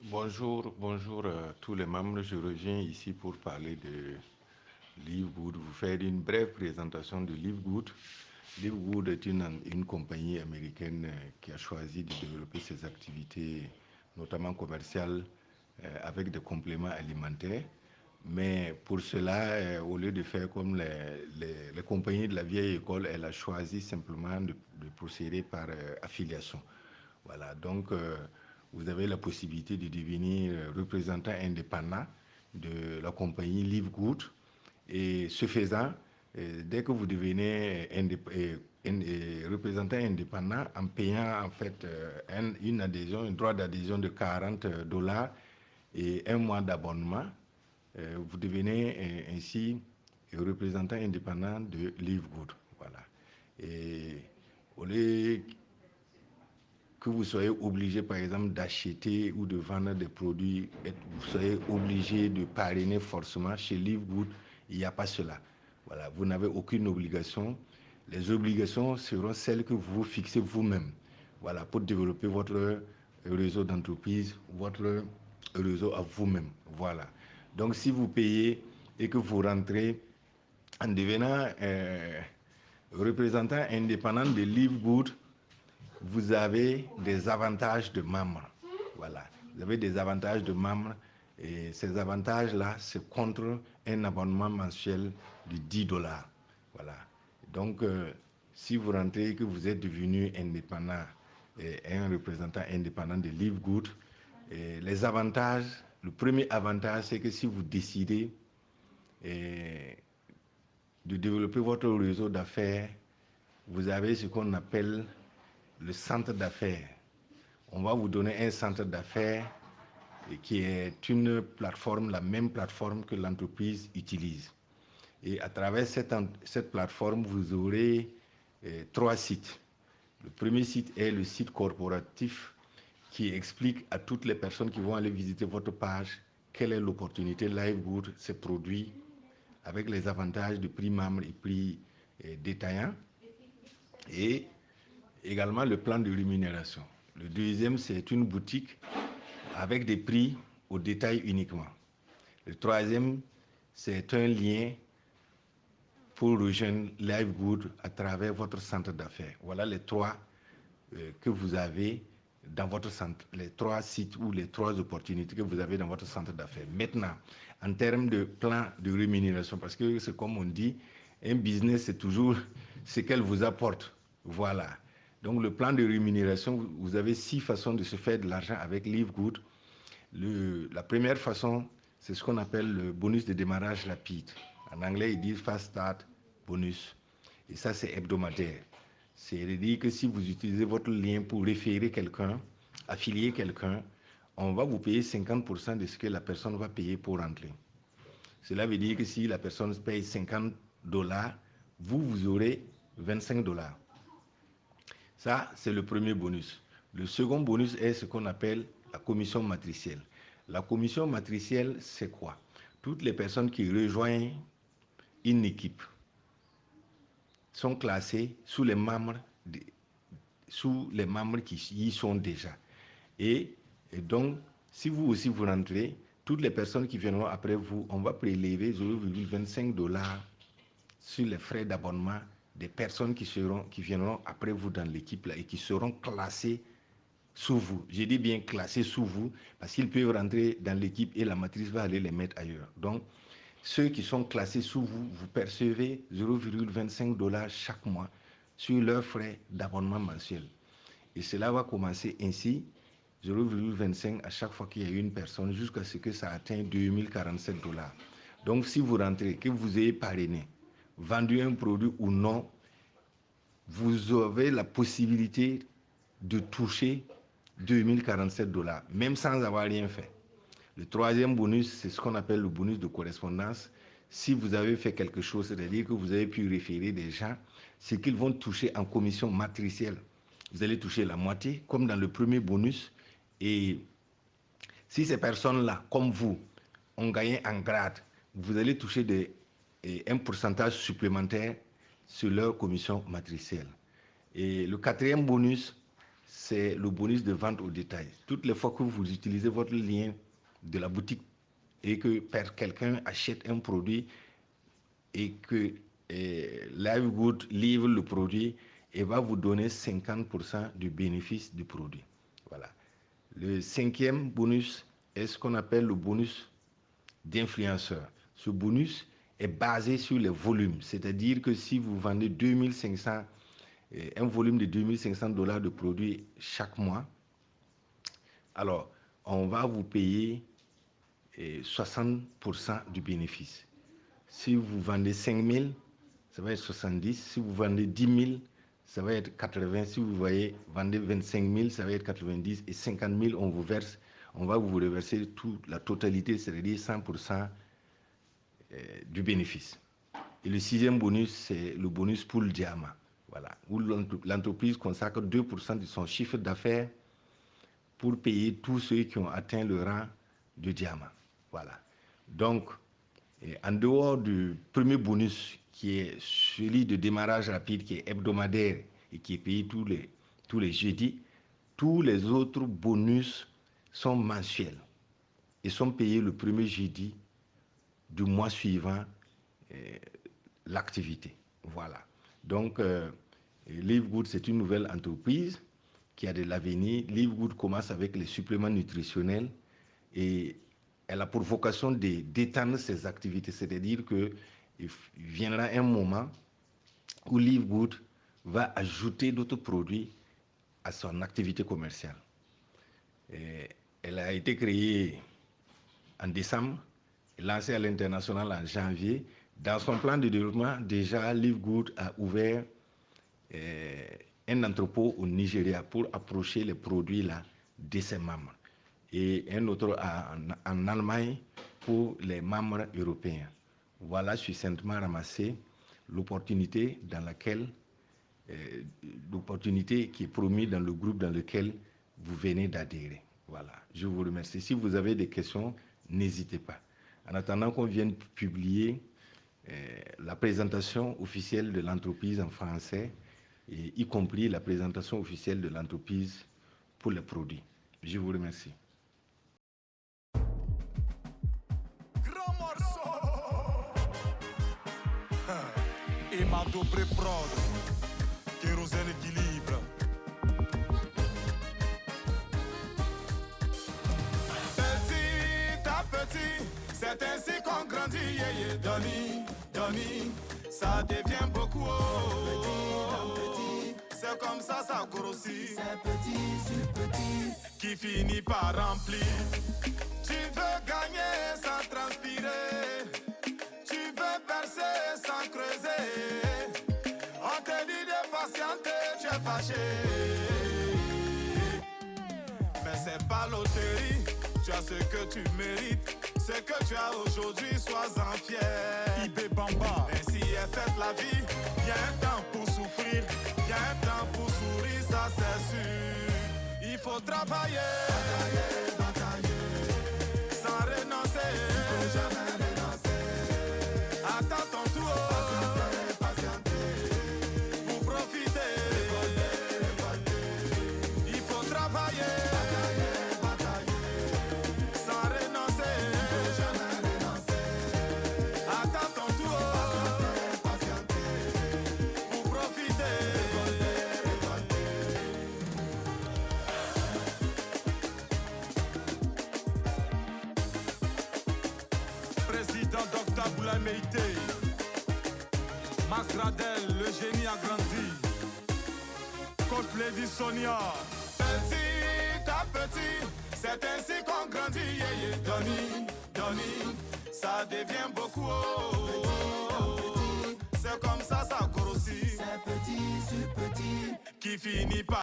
Bonjour à tous les membres. Je reviens ici pour parler de Livegood, vous faire une brève présentation de Livegood. Livegood est une compagnie américaine qui a choisi de développer ses activités, notamment commerciales, avec des compléments alimentaires. Mais pour cela, au lieu de faire comme les compagnies de la vieille école, elle a choisi simplement de procéder par affiliation. Voilà, donc vous avez la possibilité de devenir représentant indépendant de la compagnie Livegood. Et ce faisant, dès que vous devenez représentant indépendant, en payant en fait une adhésion, un droit d'adhésion de 40 dollars et un mois d'abonnement, vous devenez ainsi représentant indépendant de Livegood. Voilà. Et au lieu que vous soyez obligé, par exemple, d'acheter ou de vendre des produits, vous soyez obligé de parrainer forcément chez Livegood, il n'y a pas cela. Voilà, vous n'avez aucune obligation. Les obligations seront celles que vous vous fixez vous-même. Voilà, pour développer votre réseau d'entreprise, votre réseau à vous-même. Voilà. Donc, si vous payez et que vous rentrez en devenant représentant indépendant de Livegood, vous avez des avantages de membres. Voilà. Vous avez des avantages de membres et ces avantages-là, c'est contre un abonnement mensuel de 10 dollars. Voilà. Donc, si vous rentrez et que vous êtes devenu indépendant et un représentant indépendant de Livegood, les avantages, le premier avantage, c'est que si vous décidez de développer votre réseau d'affaires, vous avez ce qu'on appelle le centre d'affaires. On va vous donner un centre d'affaires qui est une plateforme, la même plateforme que l'entreprise utilise. Et à travers cette plateforme, vous aurez trois sites. Le premier site est le site corporatif qui explique à toutes les personnes qui vont aller visiter votre page quelle est l'opportunité Livegood, ses produits, avec les avantages de prix membre et prix détaillant. Et également le plan de rémunération. Le deuxième, c'est une boutique avec des prix au détail uniquement. Le troisième, c'est un lien pour rejoindre Livegood à travers votre centre d'affaires. Voilà les trois que vous avez dans votre centre, les trois sites ou les trois opportunités que vous avez dans votre centre d'affaires. Maintenant, en termes de plan de rémunération, parce que c'est comme on dit, un business, c'est toujours ce qu'elle vous apporte. Voilà. Donc, le plan de rémunération, vous avez 6 façons de se faire de l'argent avec Livegood. La première façon, c'est ce qu'on appelle le bonus de démarrage rapide. En anglais, ils disent Fast Start Bonus. Et ça, c'est hebdomadaire. C'est-à-dire que si vous utilisez votre lien pour référer quelqu'un, affilier quelqu'un, on va vous payer 50% de ce que la personne va payer pour rentrer. Cela veut dire que si la personne paye 50 dollars, vous aurez 25 dollars. Ça, c'est le premier bonus. Le second bonus est ce qu'on appelle la commission matricielle. La commission matricielle, c'est quoi? Toutes les personnes qui rejoignent une équipe sont classées sous les membres qui y sont déjà. Et donc, si vous aussi vous rentrez, toutes les personnes qui viendront après vous, on va prélever 0,25 dollars sur les frais d'abonnement des personnes qui viendront après vous dans l'équipe là et qui seront classées sous vous. Je dis bien classés sous vous parce qu'ils peuvent rentrer dans l'équipe et la matrice va aller les mettre ailleurs. Donc, ceux qui sont classés sous vous, vous percevez 0,25 dollars chaque mois sur leurs frais d'abonnement mensuel. Et cela va commencer ainsi, 0,25 à chaque fois qu'il y a une personne jusqu'à ce que ça atteigne 2047 dollars. Donc, si vous rentrez, que vous ayez parrainé, vendu un produit ou non, vous avez la possibilité de toucher 2047 dollars, même sans avoir rien fait. Le troisième bonus, c'est ce qu'on appelle le bonus de correspondance. Si vous avez fait quelque chose, c'est-à-dire que vous avez pu référer des gens, c'est qu'ils vont toucher en commission matricielle. Vous allez toucher la moitié, comme dans le premier bonus. Et si ces personnes-là, comme vous, ont gagné en grade, vous allez toucher un pourcentage supplémentaire sur leur commission matricielle. Et le quatrième bonus, c'est le bonus de vente au détail. Toutes les fois que vous utilisez votre lien de la boutique et que quelqu'un achète un produit et que Live Good livre le produit et va vous donner 50% du bénéfice du produit. Voilà. Le 5e bonus est ce qu'on appelle le bonus d'influenceur. Ce bonus est basé sur les volumes, c'est-à-dire que si vous vendez 2500, un volume de $2500 de produits chaque mois, alors on va vous payer 60% du bénéfice. Si vous vendez 5000, ça va être 70. Si vous vendez 10 000, ça va être 80. Si vous vendez 25 000, ça va être 90. Et 50 000, on va vous reverser la totalité, c'est-à-dire 100% du bénéfice. Et le 6e bonus, c'est le bonus Pool Diamant. Voilà, où l'entreprise consacre 2% de son chiffre d'affaires pour payer tous ceux qui ont atteint le rang de diamant. Voilà. Donc, en dehors du premier bonus, qui est celui de démarrage rapide, qui est hebdomadaire et qui est payé tous les jeudis, tous les autres bonus sont mensuels et sont payés le premier jeudi du mois suivant l'activité. Voilà. Donc, Live Good, c'est une nouvelle entreprise qui a de l'avenir. Live Good commence avec les suppléments nutritionnels et elle a pour vocation d'étendre ses activités. C'est-à-dire qu'il viendra un moment où Live Good va ajouter d'autres produits à son activité commerciale. Et elle a été créée en décembre, lancée à l'international en janvier. Dans son plan de développement, déjà, Live Good a ouvert un entrepôt au Nigeria pour approcher les produits là de ses membres. Et un autre en Allemagne pour les membres européens. Voilà succinctement ramassé l'opportunité qui est promise dans le groupe dans lequel vous venez d'adhérer. Voilà, je vous remercie. Si vous avez des questions, n'hésitez pas. En attendant qu'on vienne publier la présentation officielle de l'entreprise en français, et y compris la présentation officielle de l'entreprise pour les produits. Je vous remercie. Grand morceau. Emado Pré-Prod, Kérosène équilibre. Petit à petit, c'est ainsi qu'on grandit. Yeah, yeah. Donny, ça devient beaucoup. C'est comme ça grossit. C'est petit sur petit qui finit par remplir. Tu veux gagner sans transpirer. Tu veux percer sans creuser. On te dit de patienter, tu es fâché. Mais c'est pas loterie. Tu as ce que tu mérites. Ce que tu as aujourd'hui, sois-en fier. IB Bamba. Ainsi est faite la vie. Y a un temps pour souffrir. Y a un temps pour sourire, ça c'est sûr. Il faut travailler, sans renoncer. Il faut jamais renoncer. Attends ton tour, pour profiter. Il faut travailler, sans renoncer. Il faut jamais renoncer. Attends ton tour, pour profiter. Président Dr Boulaye Meïté, Max Radel, le génie a grandi. Coach Lady Sonia. Petit à petit, c'est ainsi qu'on grandit. Yeah, yeah. Donny, ça devient beaucoup. C'est comme ça grossit. C'est petit sur petit qui finit par